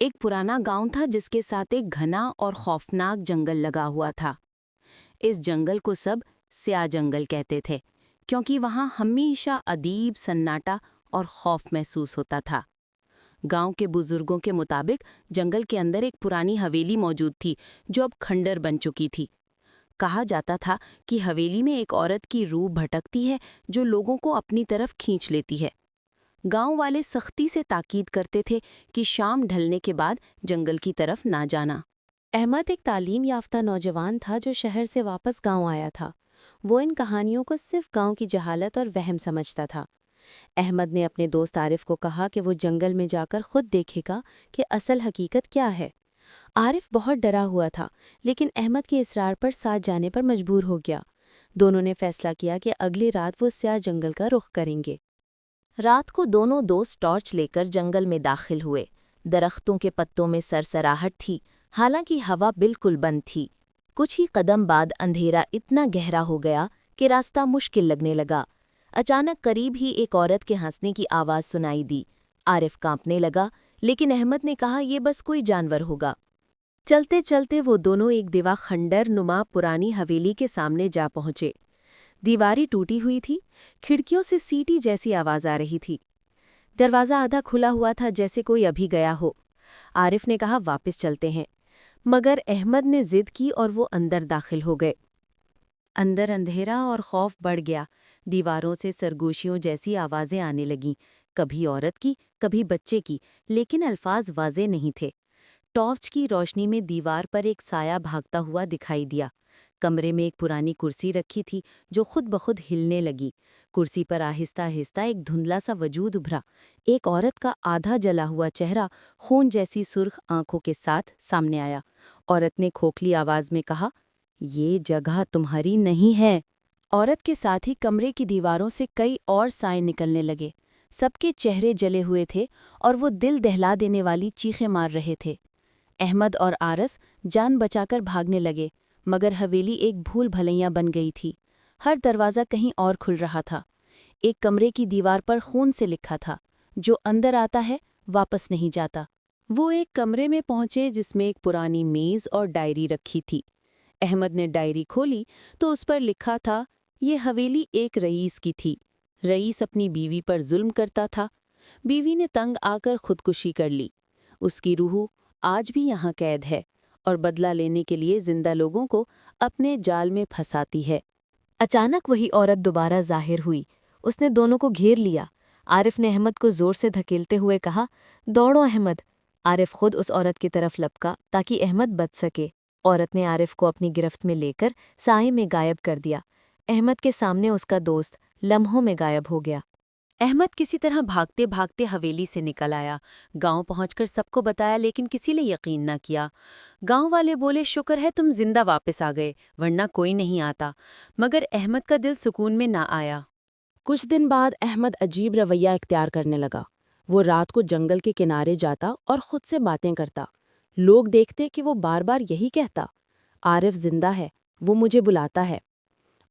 एक पुराना गांव था जिसके साथ एक घना और खौफनाक जंगल लगा हुआ था। इस जंगल को सब स्या जंगल कहते थे, क्योंकि वहां हमेशा अदीब सन्नाटा और खौफ महसूस होता था। गांव के बुजुर्गों के मुताबिक जंगल के अंदर एक पुरानी हवेली मौजूद थी, जो अब खंडर बन चुकी थी। कहा जाता था कि हवेली में एक औरत की रूह भटकती है, जो लोगों को अपनी तरफ खींच लेती है। गांव वाले सख्ती से ताकीद करते थे कि शाम ढलने के बाद जंगल की तरफ ना जाना। अहमद एक तालीम याफ्ता नौजवान था जो शहर से वापस गांव आया था। वो इन कहानियों को सिर्फ गांव की जहालत और वहम समझता था। अहमद ने अपने दोस्त आरिफ को कहा कि वो जंगल में जाकर खुद देखेगा कि असल हकीकत क्या है। आरिफ बहुत डरा हुआ था, लेकिन अहमद के इसरार पर साथ जाने पर मजबूर हो गया। दोनों ने फैसला किया कि अगली रात वो स्याह जंगल का रुख करेंगे। रात को दोनों दोस्त टॉर्च लेकर जंगल में दाखिल हुए। दरख्तों के पत्तों में सरसराहट थी, हालांकि हवा बिल्कुल बंद थी। कुछ ही कदम बाद अंधेरा इतना गहरा हो गया कि रास्ता मुश्किल लगने लगा। अचानक करीब ही एक औरत के हंसने की आवाज़ सुनाई दी। आरिफ कांपने लगा, लेकिन अहमद ने कहा यह बस कोई जानवर होगा। चलते चलते वो दोनों एक दीवा खंडर नुमा पुरानी हवेली के सामने जा पहुंचे। दीवारी टूटी हुई थी, खिड़कियों से सीटी जैसी आवाज़ आ रही थी। दरवाज़ा आधा खुला हुआ था, जैसे कोई अभी गया हो। आरिफ ने कहा वापस चलते हैं, मगर अहमद ने जिद की और वो अंदर दाखिल हो गए। अंदर अंधेरा और खौफ बढ़ गया। दीवारों से सरगोशियों जैसी आवाज़ें आने लगीं, कभी औरत की, कभी बच्चे की, लेकिन अल्फाज वाज़े नहीं थे। टॉर्च की रोशनी में दीवार पर एक साया भागता हुआ दिखाई दिया। कमरे में एक पुरानी कुर्सी रखी थी, जो खुद ब खुद हिलने लगी। कुर्सी पर आहिस्ता आहिस्ता एक धुंधला सा वजूद उभरा। एक औरत का आधा जला हुआ चेहरा खून जैसी सुर्ख आंखों के साथ सामने आया। औरत ने खोखली आवाज में कहा, ये जगह तुम्हारी नहीं है। औरत के साथ ही कमरे की दीवारों से कई और साए निकलने लगे। सबके चेहरे जले हुए थे और वो दिल दहला देने वाली चीखें मार रहे थे। अहमद और आरस जान बचाकर भागने लगे, मगर हवेली एक भूल भलैया बन गई थी। हर दरवाज़ा कहीं और खुल रहा था। एक कमरे की दीवार पर खून से लिखा था, जो अंदर आता है वापस नहीं जाता। वो एक कमरे में पहुंचे जिसमें एक पुरानी मेज़ और डायरी रखी थी। अहमद ने डायरी खोली तो उस पर लिखा था, ये हवेली एक रईस की थी। रईस अपनी बीवी पर जुल्म करता था। बीवी ने तंग आकर खुदकुशी कर ली। उसकी रूह आज भी यहाँ कैद है और बदला लेने के लिए जिंदा लोगों को अपने जाल में फंसाती है। अचानक वही औरत दोबारा जाहिर हुई। उसने दोनों को घेर लिया। आरिफ ने अहमद को जोर से धकेलते हुए कहा, दौड़ो अहमद। आरिफ खुद उस औरत की तरफ लपका ताकि अहमद बच सके। औरत ने आरिफ को अपनी गिरफ्त में लेकर साए में गायब कर दिया। अहमद के सामने उसका दोस्त लम्हों में गायब हो गया। अहमद किसी तरह भागते भागते हवेली से निकल आया। गांव पहुंचकर सबको बताया, लेकिन किसी ने यकीन न किया। गांव वाले बोले, शुक्र है तुम जिंदा वापस आ गए, वरना कोई नहीं आता। मगर अहमद का दिल सुकून में ना आया। कुछ दिन बाद अहमद अजीब रवैया इख्तियार करने लगा। वो रात को जंगल के किनारे जाता और खुद से बातें करता। लोग देखते कि वो बार बार यही कहता, आरिफ जिंदा है, वो मुझे बुलाता है।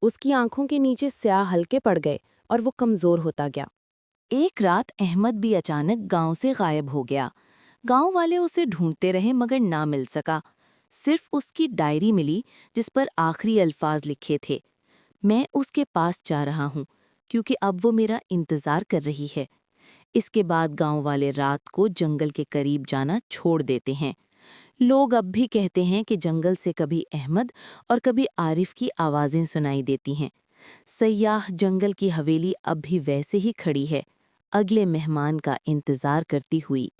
उसकी आंखों के नीचे स्याह हल्के पड़ गए और वो कमज़ोर होता गया। एक रात अहमद भी अचानक गांव से गायब हो गया। गांव वाले उसे ढूंढते रहे मगर ना मिल सका। सिर्फ उसकी डायरी मिली, जिस पर आखिरी अल्फाज लिखे थे, मैं उसके पास जा रहा हूँ, क्योंकि अब वो मेरा इंतज़ार कर रही है। इसके बाद गांव वाले रात को जंगल के करीब जाना छोड़ देते हैं। लोग अब भी कहते हैं कि जंगल से कभी अहमद और कभी आरिफ की आवाज़ें सुनाई देती हैं। सयाह जंगल की हवेली अब भी वैसे ही खड़ी है, अगले मेहमान का इंतज़ार करती हुई।